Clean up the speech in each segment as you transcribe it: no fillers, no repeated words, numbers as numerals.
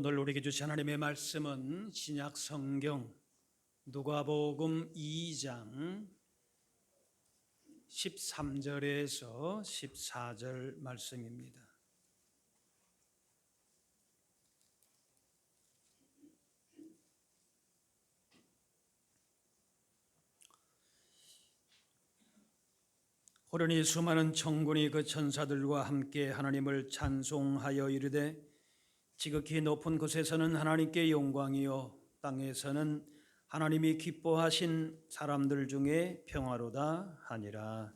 오늘 우리에게 주신 하나님의 말씀은 신약 성경 누가복음 2장 13절에서 14절 말씀입니다. 호련히 수많은 천군이 그 천사들과 함께 하나님을 찬송하여 이르되 지극히 높은 곳에서는 하나님께 영광이요 땅에서는 하나님이 기뻐하신 사람들 중에 평화로다 하니라.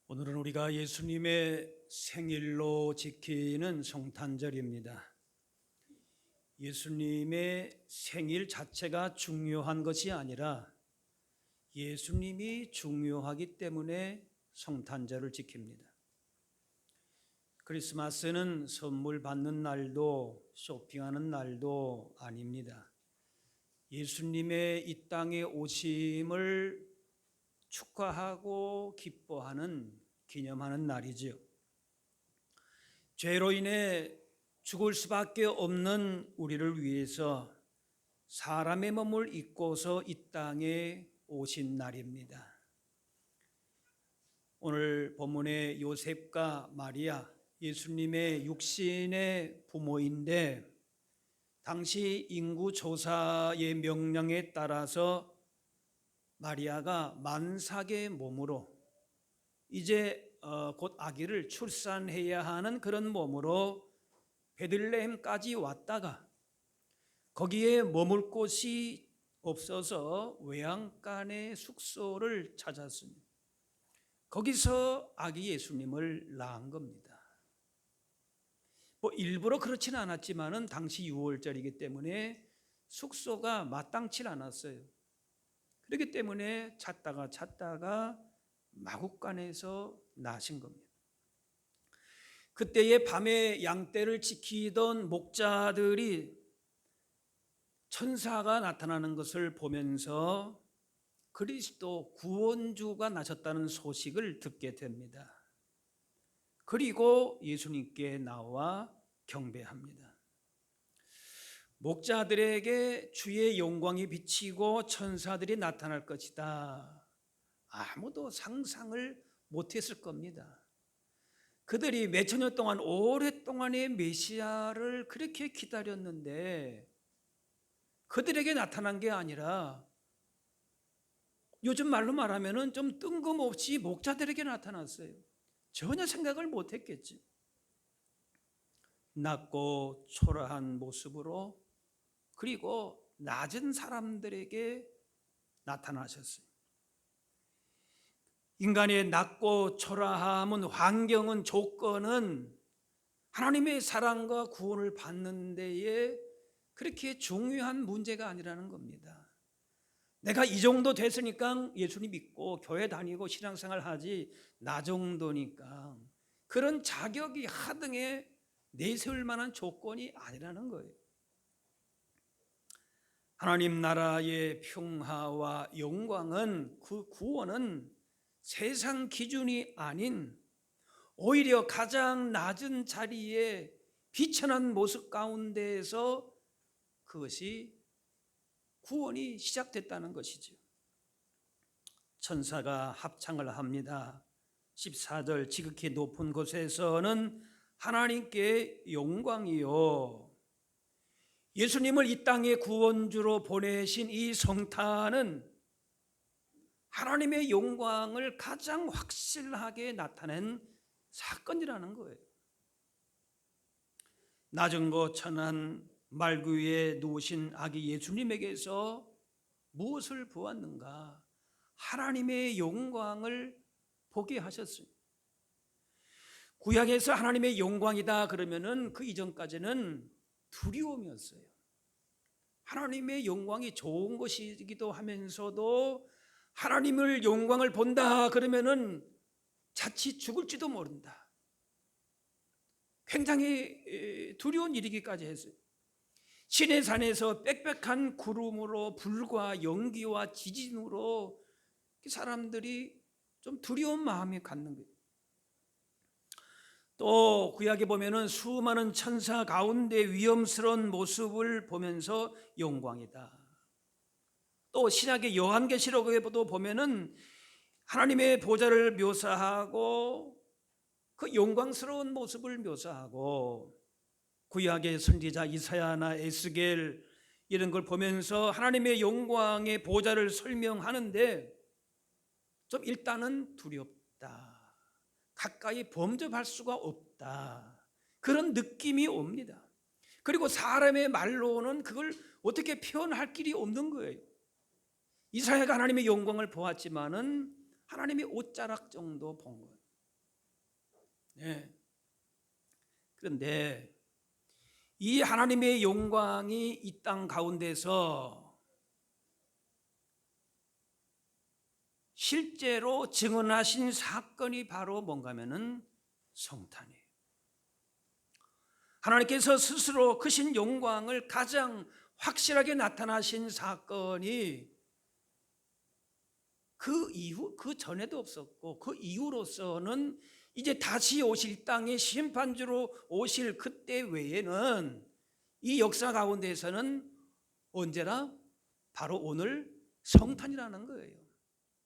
오늘은 우리가 예수님의 생일로 지키는 성탄절입니다. 예수님의 생일 자체가 중요한 것이 아니라 예수님이 중요하기 때문에 성탄절을 지킵니다. 크리스마스는 선물 받는 날도 쇼핑하는 날도 아닙니다. 예수님의 이 땅에 오심을 축하하고 기뻐하는, 기념하는 날이지요. 죄로 인해 죽을 수밖에 없는 우리를 위해서 사람의 몸을 입고서 이 땅에 오신 날입니다. 오늘 본문의 요셉과 마리아, 예수님의 육신의 부모인데 당시 인구조사의 명령에 따라서 마리아가 만삭의 몸으로 이제 곧 아기를 출산해야 하는 그런 몸으로 베들레헴까지 왔다가 거기에 머물 곳이 없어서 외양간의 숙소를 찾았습니다. 거기서 아기 예수님을 낳은 겁니다. 일부러 그렇지는 않았지만은 당시 6월절이기 때문에 숙소가 마땅치 않았어요. 그렇기 때문에 찾다가 마국간에서 나신 겁니다. 그때의 밤에 양떼를 지키던 목자들이 천사가 나타나는 것을 보면서 그리스도 구원주가 나셨다는 소식을 듣게 됩니다. 그리고 예수님께 나와 경배합니다. 목자들에게 주의 영광이 비치고 천사들이 나타날 것이다. 아무도 상상을 못했을 겁니다. 그들이 몇천 년 동안 오랫동안의 메시아를 그렇게 기다렸는데 그들에게 나타난 게 아니라 요즘 말로 말하면 좀 뜬금없이 목자들에게 나타났어요. 전혀 생각을 못했겠지. 낮고 초라한 모습으로 그리고 낮은 사람들에게 나타나셨어요. 인간의 낮고 초라함은, 환경은, 조건은 하나님의 사랑과 구원을 받는 데에 그렇게 중요한 문제가 아니라는 겁니다. 내가 이 정도 됐으니까 예수님 믿고 교회 다니고 신앙생활 하지, 나 정도니까 그런 자격이 하등에 내세울 만한 조건이 아니라는 거예요. 하나님 나라의 평화와 영광은, 그 구원은 세상 기준이 아닌 오히려 가장 낮은 자리에 비천한 모습 가운데에서 그것이 구원이 시작됐다는 것이죠. 천사가 합창을 합니다. 14절, 지극히 높은 곳에서는 하나님께 영광이요. 예수님을 이 땅에 구원주로 보내신 이 성탄은 하나님의 영광을 가장 확실하게 나타낸 사건이라는 거예요. 낮은 곳 천한 말구 위에 누우신 아기 예수님에게서 무엇을 보았는가? 하나님의 영광을 보게 하셨어요. 구약에서 하나님의 영광이다 그러면은 그 이전까지는 두려움이었어요. 하나님의 영광이 좋은 것이기도 하면서도 하나님을 영광을 본다 그러면은 자칫 죽을지도 모른다. 굉장히 두려운 일이기까지 했어요. 시내산에서 빽빽한 구름으로 불과 연기와 지진으로 사람들이 좀 두려운 마음이 갖는 거예요. 또 구약에 보면은 수많은 천사 가운데 위엄스러운 모습을 보면서 영광이다. 또 신약의 요한계시록에도 보면은 하나님의 보좌를 묘사하고 그 영광스러운 모습을 묘사하고, 구약의 선지자 이사야나 에스겔 이런 걸 보면서 하나님의 영광의 보좌를 설명하는데 좀 일단은 두렵다, 가까이 범접할 수가 없다, 그런 느낌이 옵니다. 그리고 사람의 말로는 그걸 어떻게 표현할 길이 없는 거예요. 이사야가 하나님의 영광을 보았지만은 하나님의 옷자락 정도 본 거예요. 네. 그런데 이 하나님의 영광이 이 땅 가운데서 실제로 증언하신 사건이 바로 뭔가 하면은 성탄이에요. 하나님께서 스스로 크신 영광을 가장 확실하게 나타나신 사건이 그 이후, 그 전에도 없었고 그 이후로서는 이제 다시 오실 땅의 심판주로 오실 그때 외에는 이 역사 가운데에서는 언제나 바로 오늘 성탄이라는 거예요.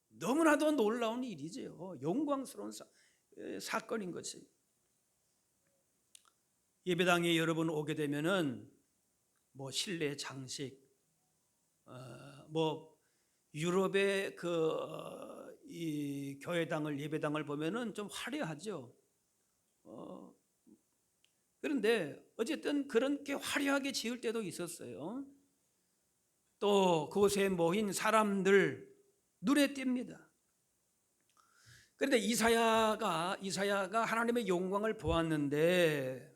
너무나도 놀라운 일이죠. 영광스러운 사건인 것이. 예배당에 여러분 오게 되면은 뭐 실내 장식, 뭐 유럽의 이 교회당을, 예배당을 보면은 좀 화려하죠. 그런데 어쨌든 그렇게 화려하게 지을 때도 있었어요. 또 그곳에 모인 사람들 눈에 띕니다. 그런데 이사야가 하나님의 영광을 보았는데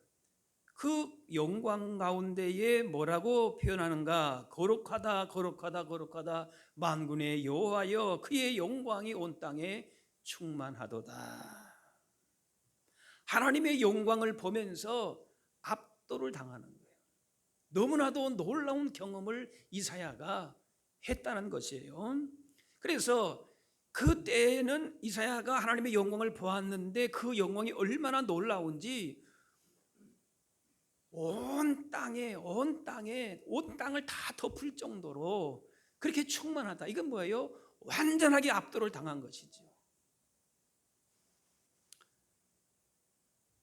그 영광 가운데에 뭐라고 표현하는가? 거룩하다, 거룩하다, 거룩하다, 만군의 여호와여, 그의 영광이 온 땅에 충만하도다. 하나님의 영광을 보면서 압도를 당하는 거예요. 너무나도 놀라운 경험을 이사야가 했다는 것이에요. 그래서 그때는 이사야가 하나님의 영광을 보았는데 그 영광이 얼마나 놀라운지 온 땅을 다 덮을 정도로 그렇게 충만하다. 이건 뭐예요? 완전하게 압도를 당한 것이죠.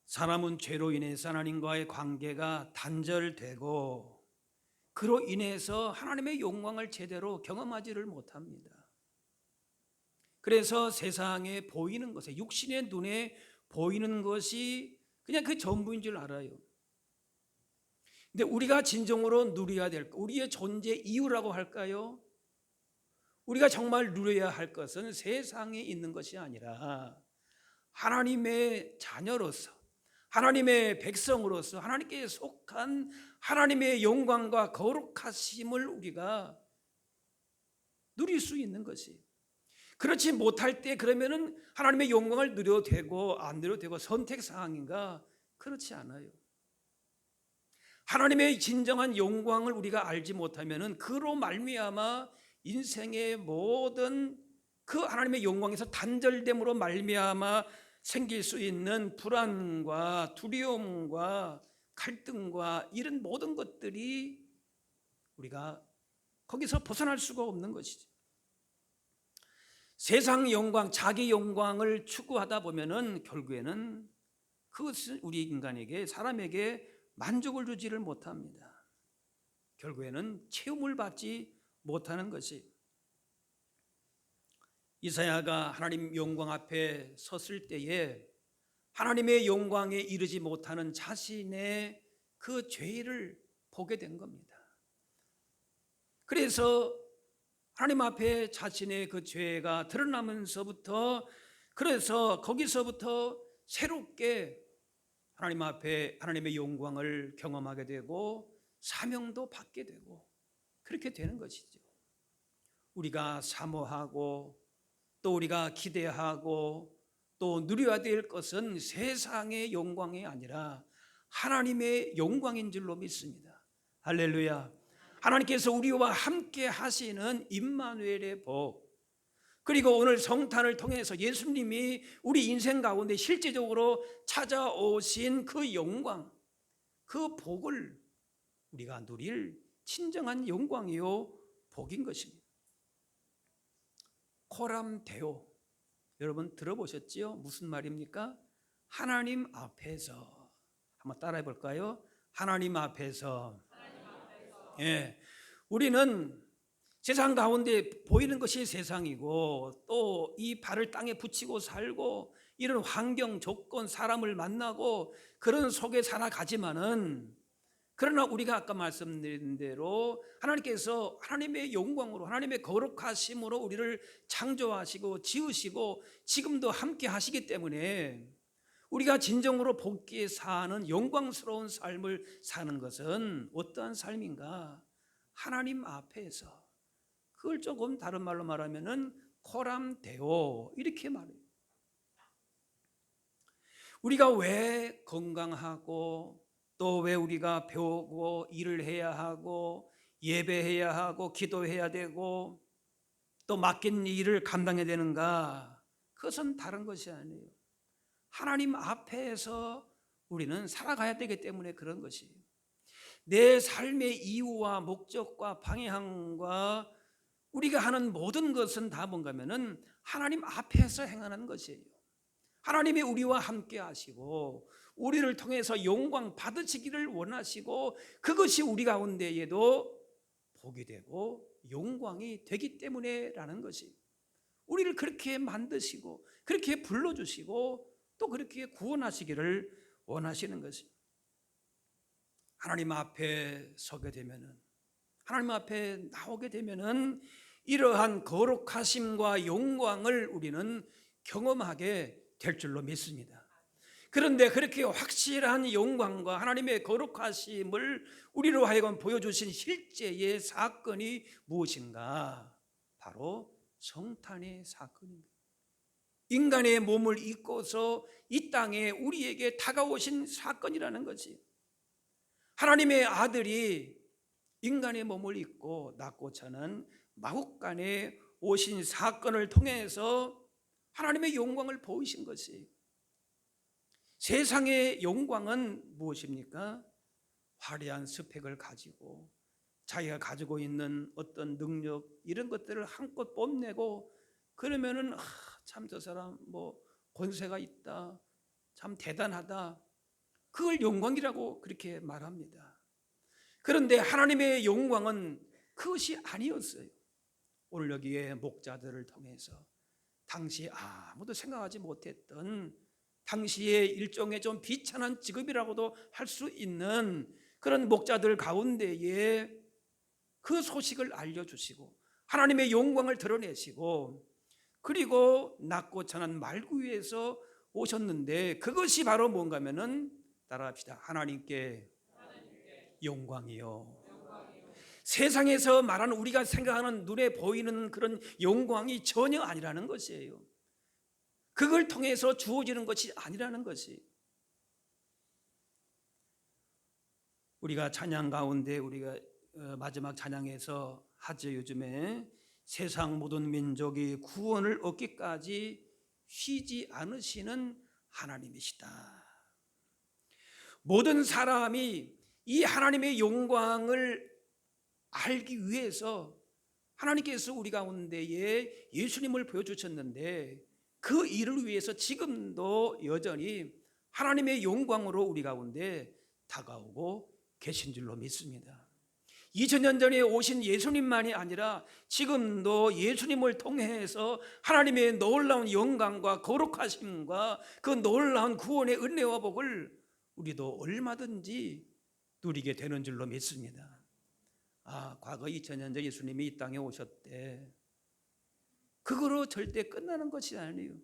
사람은 죄로 인해서 하나님과의 관계가 단절되고 그로 인해서 하나님의 영광을 제대로 경험하지를 못합니다. 그래서 세상에 보이는 것에, 육신의 눈에 보이는 것이 그냥 그 전부인 줄 알아요. 근데 우리가 진정으로 누려야 될 것, 우리의 존재 이유라고 할까요? 우리가 정말 누려야 할 것은 세상에 있는 것이 아니라 하나님의 자녀로서, 하나님의 백성으로서 하나님께 속한 하나님의 영광과 거룩하심을 우리가 누릴 수 있는 것이. 그렇지 못할 때 그러면은 하나님의 영광을 누려도 되고 안 누려도 되고 선택 사항인가? 그렇지 않아요. 하나님의 진정한 영광을 우리가 알지 못하면은 그로 말미암아 인생의 모든 그 하나님의 영광에서 단절됨으로 말미암아 생길 수 있는 불안과 두려움과 갈등과 이런 모든 것들이 우리가 거기서 벗어날 수가 없는 것이죠. 세상 영광, 자기 영광을 추구하다 보면은 결국에는 그것은 우리 인간에게, 사람에게 만족을 주지를 못합니다. 결국에는 체험을 받지 못하는 것이. 이사야가 하나님 영광 앞에 섰을 때에 하나님의 영광에 이르지 못하는 자신의 그 죄를 보게 된 겁니다. 그래서 하나님 앞에 자신의 그 죄가 드러나면서부터, 그래서 거기서부터 새롭게 하나님 앞에 하나님의 영광을 경험하게 되고 사명도 받게 되고 그렇게 되는 것이죠. 우리가 사모하고 또 우리가 기대하고 또 누려야 될 것은 세상의 영광이 아니라 하나님의 영광인 줄로 믿습니다. 할렐루야. 하나님께서 우리와 함께 하시는 임마누엘의 복, 그리고 오늘 성탄을 통해서 예수님이 우리 인생 가운데 실제적으로 찾아오신 그 영광, 그 복을 우리가 누릴 진정한 영광이요 복인 것입니다. 코람 데오, 여러분 들어보셨지요? 무슨 말입니까? 하나님 앞에서. 한번 따라해 볼까요? 하나님 앞에서. 예, 우리는 세상 가운데 보이는 것이 세상이고 또 이 발을 땅에 붙이고 살고 이런 환경, 조건, 사람을 만나고 그런 속에 살아가지만은, 그러나 우리가 아까 말씀드린 대로 하나님께서 하나님의 영광으로, 하나님의 거룩하심으로 우리를 창조하시고 지으시고 지금도 함께 하시기 때문에 우리가 진정으로 복귀에 사는 영광스러운 삶을 사는 것은 어떠한 삶인가? 하나님 앞에서. 그걸 조금 다른 말로 말하면은 코람 데오, 이렇게 말해요. 우리가 왜 건강하고 또 왜 우리가 배우고 일을 해야 하고 예배해야 하고 기도해야 되고 또 맡긴 일을 감당해야 되는가? 그것은 다른 것이 아니에요. 하나님 앞에서 우리는 살아가야 되기 때문에 그런 것이에요. 내 삶의 이유와 목적과 방향과 우리가 하는 모든 것은 다 뭔가 하면은 하나님 앞에서 행하는 것이에요. 하나님이 우리와 함께 하시고 우리를 통해서 영광 받으시기를 원하시고 그것이 우리 가운데에도 복이 되고 영광이 되기 때문에라는 것이, 우리를 그렇게 만드시고 그렇게 불러주시고 또 그렇게 구원하시기를 원하시는 것입니다. 하나님 앞에 서게 되면은, 하나님 앞에 나오게 되면은 이러한 거룩하심과 영광을 우리는 경험하게 될 줄로 믿습니다. 그런데 그렇게 확실한 영광과 하나님의 거룩하심을 우리로 하여금 보여주신 실제의 사건이 무엇인가? 바로 성탄의 사건입니다. 인간의 몸을 입고서 이 땅에 우리에게 다가오신 사건이라는 거지. 하나님의 아들이 인간의 몸을 입고 낳고 자는 마국간에 오신 사건을 통해서 하나님의 영광을 보이신 것이, 세상의 영광은 무엇입니까? 화려한 스펙을 가지고 자기가 가지고 있는 어떤 능력 이런 것들을 한껏 뽐내고 그러면은 참 저 사람 뭐 권세가 있다, 참 대단하다, 그걸 영광이라고 그렇게 말합니다. 그런데 하나님의 영광은 그것이 아니었어요. 오늘 여기에 목자들을 통해서 당시 아무도 생각하지 못했던, 당시의 일종의 좀 비천한 직업이라고도 할 수 있는 그런 목자들 가운데에 그 소식을 알려주시고 하나님의 영광을 드러내시고, 그리고 낮고 천한 말구유에서 오셨는데 그것이 바로 뭔가 하면은, 따라합시다. 하나님께 영광이요. 세상에서 말하는 우리가 생각하는 눈에 보이는 그런 영광이 전혀 아니라는 것이에요. 그걸 통해서 주어지는 것이 아니라는 것이, 우리가 찬양 가운데 우리가 마지막 찬양에서 하죠. 요즘에 세상 모든 민족이 구원을 얻기까지 쉬지 않으시는 하나님이시다. 모든 사람이 이 하나님의 영광을 알기 위해서 하나님께서 우리 가운데에 예수님을 보여주셨는데 그 일을 위해서 지금도 여전히 하나님의 영광으로 우리 가운데 다가오고 계신 줄로 믿습니다. 2000년 전에 오신 예수님만이 아니라 지금도 예수님을 통해서 하나님의 놀라운 영광과 거룩하심과 그 놀라운 구원의 은혜와 복을 우리도 얼마든지 누리게 되는 줄로 믿습니다. 과거 2000년 전 예수님이 이 땅에 오셨대, 그거로 절대 끝나는 것이 아니에요.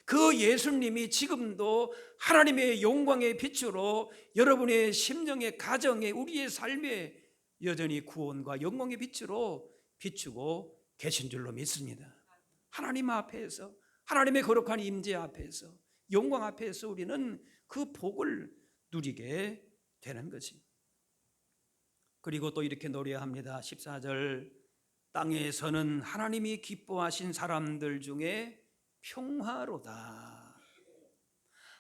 그 예수님이 지금도 하나님의 영광의 빛으로 여러분의 심령의 가정에 우리의 삶에 여전히 구원과 영광의 빛으로 비추고 계신 줄로 믿습니다. 하나님 앞에서, 하나님의 거룩한 임재 앞에서, 영광 앞에서 우리는 그 복을 누리게 되는 것입니다. 그리고 또 이렇게 노래합니다. 14절 땅에서는 하나님이 기뻐하신 사람들 중에 평화로다.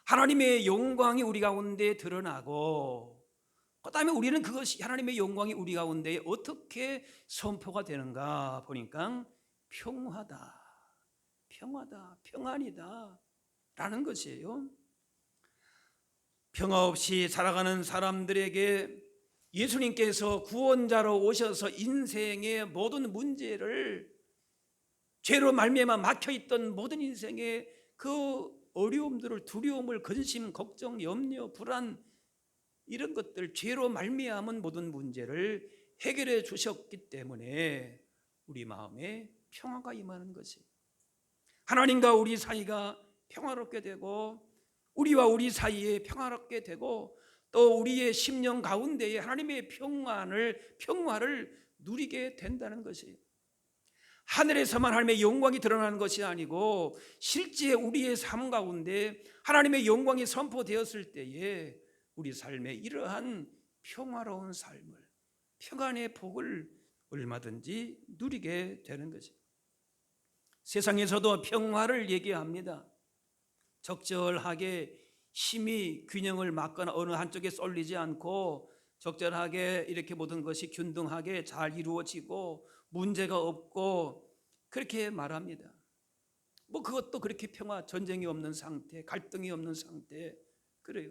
하나님의 영광이 우리 가운데 드러나고, 그 다음에 우리는 그것이 하나님의 영광이 우리 가운데 어떻게 선포가 되는가 보니까 평화다, 평화다, 평안이다 라는 것이에요. 평화 없이 살아가는 사람들에게 예수님께서 구원자로 오셔서 인생의 모든 문제를, 죄로 말미암아 막혀있던 모든 인생의 그 어려움들을, 두려움을, 근심, 걱정, 염려, 불안, 이런 것들, 죄로 말미암은 모든 문제를 해결해 주셨기 때문에 우리 마음에 평화가 임하는 것이, 하나님과 우리 사이가 평화롭게 되고, 우리와 우리 사이에 평화롭게 되고, 또 우리의 심령 가운데에 하나님의 평화를 누리게 된다는 것이에요. 하늘에서만 하나님의 영광이 드러나는 것이 아니고 실제 우리의 삶 가운데 하나님의 영광이 선포되었을 때에 우리 삶에 이러한 평화로운 삶을, 평안의 복을 얼마든지 누리게 되는 것이에요. 세상에서도 평화를 얘기합니다. 적절하게 힘이 균형을 맞거나 어느 한쪽에 쏠리지 않고 적절하게 이렇게 모든 것이 균등하게 잘 이루어지고 문제가 없고 그렇게 말합니다. 뭐 그것도 그렇게 평화, 전쟁이 없는 상태, 갈등이 없는 상태, 그래요.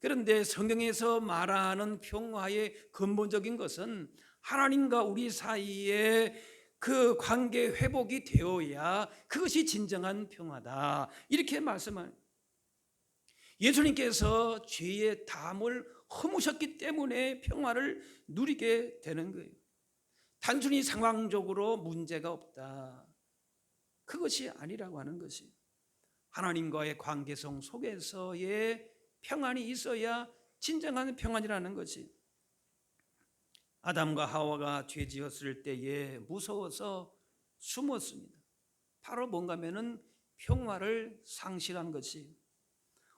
그런데 성경에서 말하는 평화의 근본적인 것은 하나님과 우리 사이에 그 관계 회복이 되어야 그것이 진정한 평화다, 이렇게 말씀합니다. 예수님께서 죄의 담을 허무셨기 때문에 평화를 누리게 되는 거예요. 단순히 상황적으로 문제가 없다, 그것이 아니라고 하는 것이, 하나님과의 관계성 속에서의 평안이 있어야 진정한 평안이라는 것이, 아담과 하와가 죄 지었을 때에 무서워서 숨었습니다. 바로 뭔가 하면은 평화를 상실한 것이,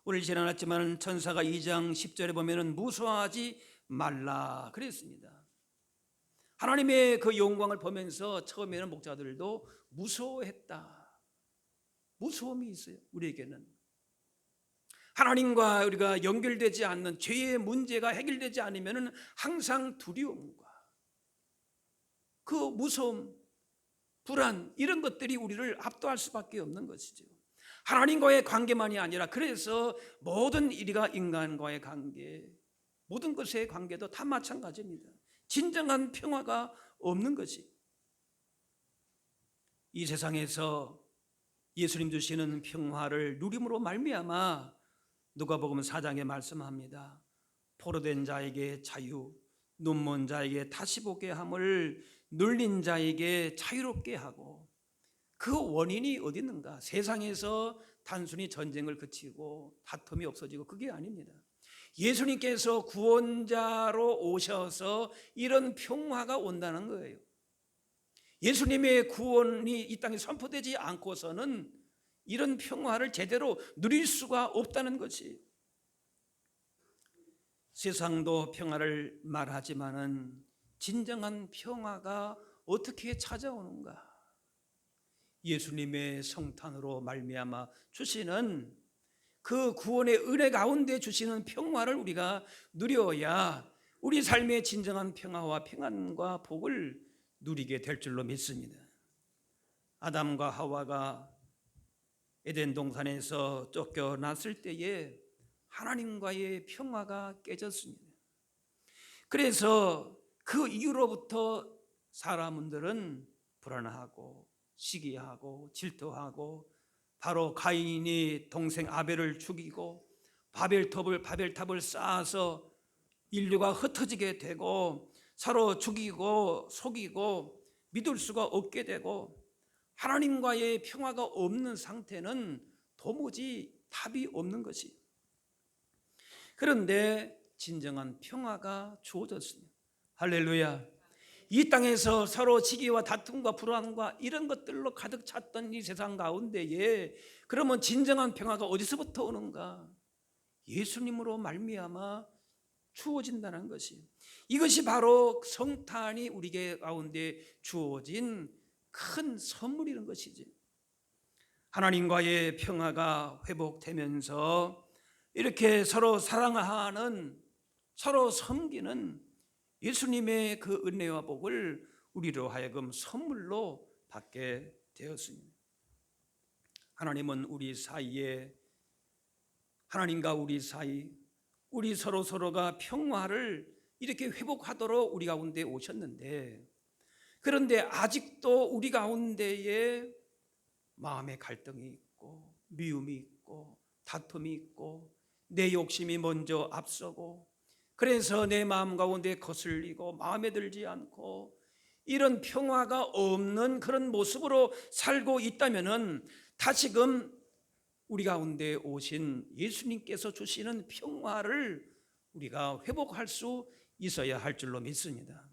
오늘 지나갔지만 천사가 2장 10절에 보면은 무서워하지 말라 그랬습니다. 하나님의 그 영광을 보면서 처음에는 목자들도 무서워했다. 무서움이 있어요. 우리에게는 하나님과 우리가 연결되지 않는, 죄의 문제가 해결되지 않으면 항상 두려움과 그 무서움, 불안, 이런 것들이 우리를 압도할 수밖에 없는 것이죠. 하나님과의 관계만이 아니라, 그래서 모든 일이가 인간과의 관계, 모든 것의 관계도 다 마찬가지입니다. 진정한 평화가 없는 것이, 이 세상에서 예수님 주시는 평화를 누림으로 말미암아 누가복음 4장에 말씀합니다. 포로된 자에게 자유, 눈먼 자에게 다시 보게 함을, 눌린 자에게 자유롭게 하고, 그 원인이 어디 있는가? 세상에서 단순히 전쟁을 그치고 다툼이 없어지고 그게 아닙니다. 예수님께서 구원자로 오셔서 이런 평화가 온다는 거예요. 예수님의 구원이 이 땅에 선포되지 않고서는 이런 평화를 제대로 누릴 수가 없다는 것이, 세상도 평화를 말하지만은 진정한 평화가 어떻게 찾아오는가? 예수님의 성탄으로 말미암아 주시는 그 구원의 은혜 가운데 주시는 평화를 우리가 누려야 우리 삶의 진정한 평화와 평안과 복을 누리게 될 줄로 믿습니다. 아담과 하와가 에덴 동산에서 쫓겨났을 때에 하나님과의 평화가 깨졌습니다. 그래서 그 이후로부터 사람들은 불안하고 시기하고 질투하고, 바로 가인이 동생 아벨을 죽이고 바벨탑을 쌓아서 인류가 흩어지게 되고, 서로 죽이고 속이고 믿을 수가 없게 되고, 하나님과의 평화가 없는 상태는 도무지 답이 없는 것이, 그런데 진정한 평화가 주어졌습니다. 할렐루야. 이 땅에서 서로 시기와 다툼과 불안과 이런 것들로 가득 찼던 이 세상 가운데에 그러면 진정한 평화가 어디서부터 오는가? 예수님으로 말미암아 주어진다는 것이, 이것이 바로 성탄이 우리 가운데 주어진 큰 선물이라는 것이지. 하나님과의 평화가 회복되면서 이렇게 서로 사랑하는, 서로 섬기는 예수님의 그 은혜와 복을 우리로 하여금 선물로 받게 되었습니다. 하나님은 우리 사이에, 하나님과 우리 사이, 우리 서로가 평화를 이렇게 회복하도록 우리 가운데 오셨는데, 그런데 아직도 우리 가운데에 마음의 갈등이 있고 미움이 있고 다툼이 있고 내 욕심이 먼저 앞서고, 그래서 내 마음 가운데 거슬리고 마음에 들지 않고 이런 평화가 없는 그런 모습으로 살고 있다면은 다시금 우리 가운데 오신 예수님께서 주시는 평화를 우리가 회복할 수 있어야 할 줄로 믿습니다.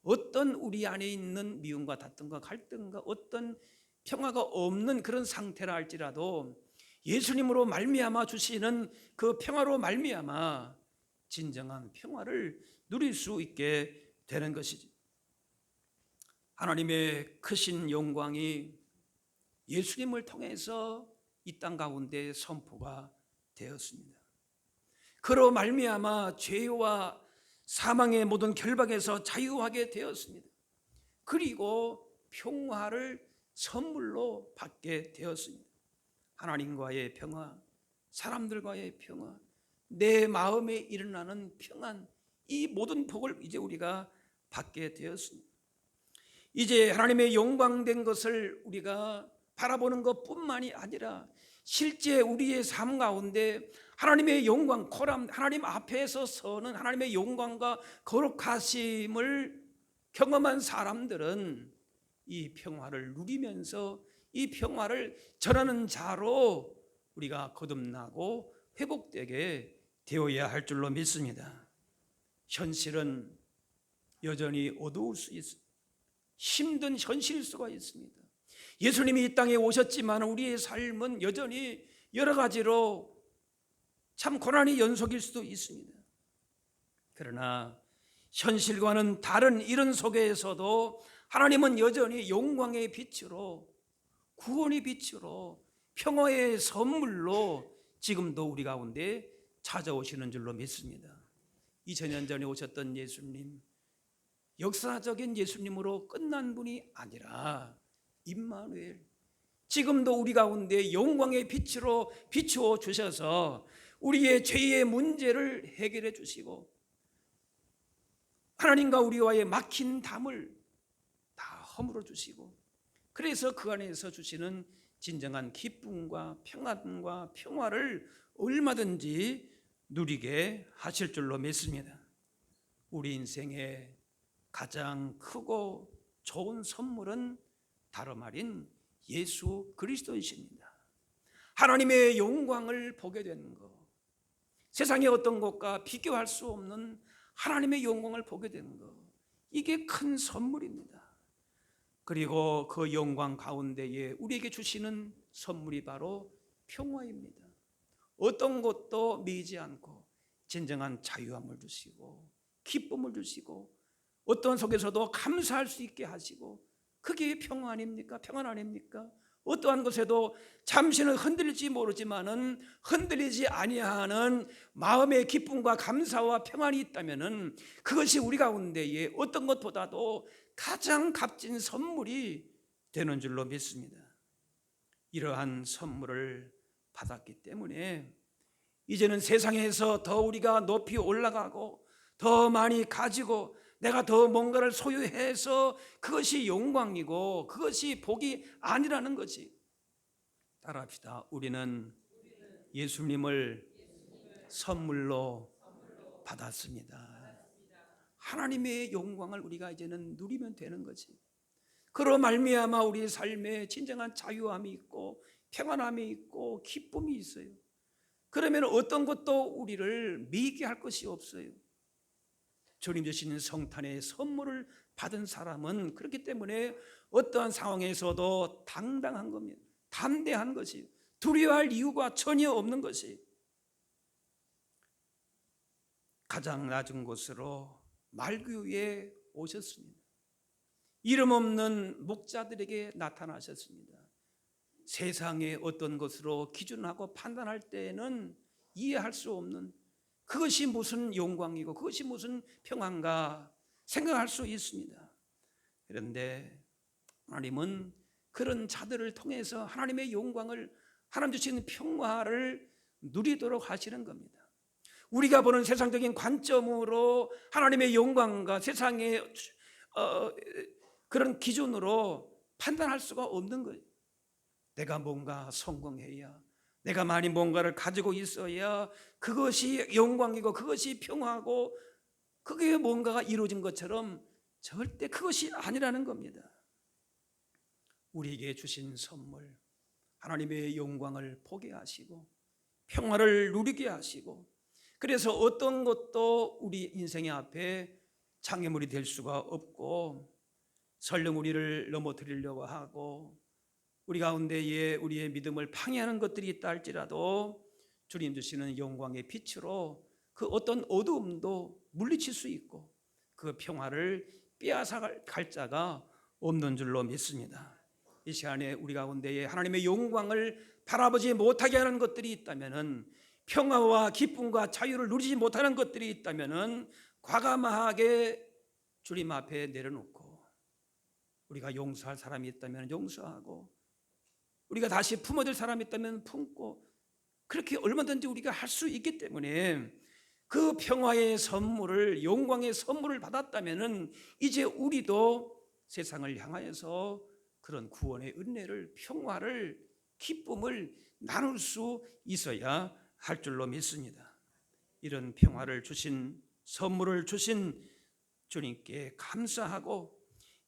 어떤 우리 안에 있는 미움과 다툼과 갈등과 어떤 평화가 없는 그런 상태라 할지라도 예수님으로 말미암아 주시는 그 평화로 말미암아 진정한 평화를 누릴 수 있게 되는 것이지. 하나님의 크신 영광이 예수님을 통해서 이 땅 가운데 선포가 되었습니다. 그로 말미암아 죄와 사망의 모든 결박에서 자유하게 되었습니다. 그리고 평화를 선물로 받게 되었습니다. 하나님과의 평화, 사람들과의 평화, 내 마음에 일어나는 평안, 이 모든 복을 이제 우리가 받게 되었습니다. 이제 하나님의 영광된 것을 우리가 바라보는 것뿐만이 아니라 실제 우리의 삶 가운데 하나님의 영광, 하나님 앞에서 서는 하나님의 영광과 거룩하심을 경험한 사람들은 이 평화를 누리면서 이 평화를 전하는 자로 우리가 거듭나고 회복되게 되어야 할 줄로 믿습니다. 현실은 여전히 어두울 수 있습니다. 힘든 현실일 수가 있습니다. 예수님이 이 땅에 오셨지만 우리의 삶은 여전히 여러 가지로 참 고난이 연속일 수도 있습니다. 그러나 현실과는 다른 이런 속에서도 하나님은 여전히 영광의 빛으로, 구원의 빛으로, 평화의 선물로 지금도 우리 가운데 찾아오시는 줄로 믿습니다. 2000년 전에 오셨던 예수님, 역사적인 예수님으로 끝난 분이 아니라 임마누엘, 지금도 우리 가운데 영광의 빛으로 비추어 주셔서 우리의 죄의 문제를 해결해 주시고 하나님과 우리와의 막힌 담을 다 허물어 주시고, 그래서 그 안에서 주시는 진정한 기쁨과 평안과 평화를 얼마든지 누리게 하실 줄로 믿습니다. 우리 인생의 가장 크고 좋은 선물은 다름 아닌 예수 그리스도이십니다. 하나님의 영광을 보게 되는 것, 세상의 어떤 것과 비교할 수 없는 하나님의 영광을 보게 되는 것, 이게 큰 선물입니다. 그리고 그 영광 가운데에 우리에게 주시는 선물이 바로 평화입니다. 어떤 것도 미지 않고 진정한 자유함을 주시고 기쁨을 주시고 어떤 속에서도 감사할 수 있게 하시고, 그게 평화 아닙니까? 평안 아닙니까? 어떠한 것에도 잠시는 흔들릴지 모르지만은 흔들리지 아니하는 마음의 기쁨과 감사와 평안이 있다면은 그것이 우리 가운데에 어떤 것보다도 가장 값진 선물이 되는 줄로 믿습니다. 이러한 선물을 받았기 때문에 이제는 세상에서 더 우리가 높이 올라가고 더 많이 가지고 내가 더 뭔가를 소유해서 그것이 영광이고 그것이 복이 아니라는 것이, 따라합시다. 우리는 예수님을 선물로 받았습니다. 하나님의 영광을 우리가 이제는 누리면 되는 거지. 그로 말미암아 우리의 삶에 진정한 자유함이 있고 평안함이 있고 기쁨이 있어요. 그러면 어떤 것도 우리를 미게 할 것이 없어요. 주님 주신 성탄의 선물을 받은 사람은 그렇기 때문에 어떠한 상황에서도 당당한 겁니다. 담대한 것이, 두려워할 이유가 전혀 없는 것이, 가장 낮은 곳으로 말구유에 오셨습니다. 이름 없는 목자들에게 나타나셨습니다. 세상의 어떤 것으로 기준하고 판단할 때에는 이해할 수 없는, 그것이 무슨 영광이고 그것이 무슨 평안가 생각할 수 있습니다. 그런데 하나님은 그런 자들을 통해서 하나님의 영광을, 하나님 주시는 평화를 누리도록 하시는 겁니다. 우리가 보는 세상적인 관점으로 하나님의 영광과 세상의 그런 기준으로 판단할 수가 없는 거예요. 내가 뭔가 성공해야, 내가 많이 뭔가를 가지고 있어야 그것이 영광이고 그것이 평화고 그게 뭔가가 이루어진 것처럼 절대 그것이 아니라는 겁니다. 우리에게 주신 선물, 하나님의 영광을 보게 하시고 평화를 누리게 하시고, 그래서 어떤 것도 우리 인생의 앞에 장애물이 될 수가 없고, 설령 우리를 넘어뜨리려고 하고 우리 가운데에 우리의 믿음을 방해하는 것들이 있다 할지라도 주님 주시는 영광의 빛으로 그 어떤 어두움도 물리칠 수 있고 그 평화를 빼앗아갈 자가 없는 줄로 믿습니다. 이 시간에 우리 가운데에 하나님의 영광을 바라보지 못하게 하는 것들이 있다면, 평화와 기쁨과 자유를 누리지 못하는 것들이 있다면 과감하게 주님 앞에 내려놓고, 우리가 용서할 사람이 있다면 용서하고, 우리가 다시 품어줄 사람이 있다면 품고, 그렇게 얼마든지 우리가 할 수 있기 때문에 그 평화의 선물을, 영광의 선물을 받았다면 이제 우리도 세상을 향하여서 그런 구원의 은혜를, 평화를, 기쁨을 나눌 수 있어야 할 줄로 믿습니다. 이런 평화를 주신, 선물을 주신 주님께 감사하고,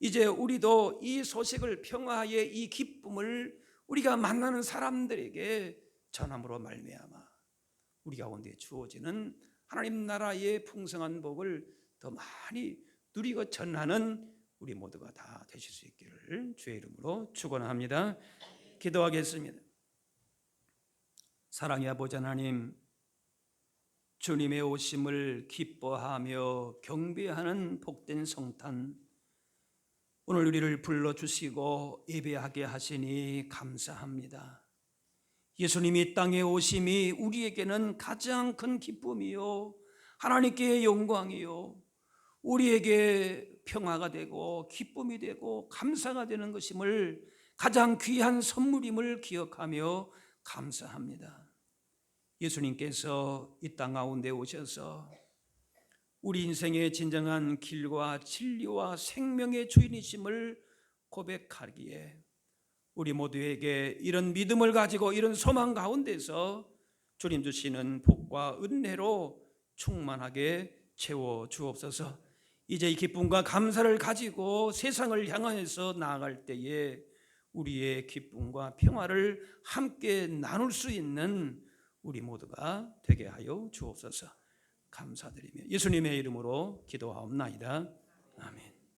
이제 우리도 이 소식을, 평화의 이 기쁨을 우리가 만나는 사람들에게 전함으로 말미암아 우리 가운데 주어지는 하나님 나라의 풍성한 복을 더 많이 누리고 전하는 우리 모두가 다 되실 수 있기를 주의 이름으로 축원합니다. 기도하겠습니다. 사랑의 아버지 하나님, 주님의 오심을 기뻐하며 경배하는 복된 성탄, 오늘 우리를 불러주시고 예배하게 하시니 감사합니다. 예수님이 땅에 오심이 우리에게는 가장 큰 기쁨이요, 하나님께 영광이요, 우리에게 평화가 되고 기쁨이 되고 감사가 되는 것임을, 가장 귀한 선물임을 기억하며 감사합니다. 예수님께서 이 땅 가운데 오셔서 우리 인생의 진정한 길과 진리와 생명의 주인이심을 고백하기에 우리 모두에게 이런 믿음을 가지고 이런 소망 가운데서 주님 주시는 복과 은혜로 충만하게 채워 주옵소서. 이제 이 기쁨과 감사를 가지고 세상을 향해서 나아갈 때에 우리의 기쁨과 평화를 함께 나눌 수 있는 우리 모두가 되게 하여 주옵소서. 감사드리며 예수님의 이름으로 기도하옵나이다. 아멘.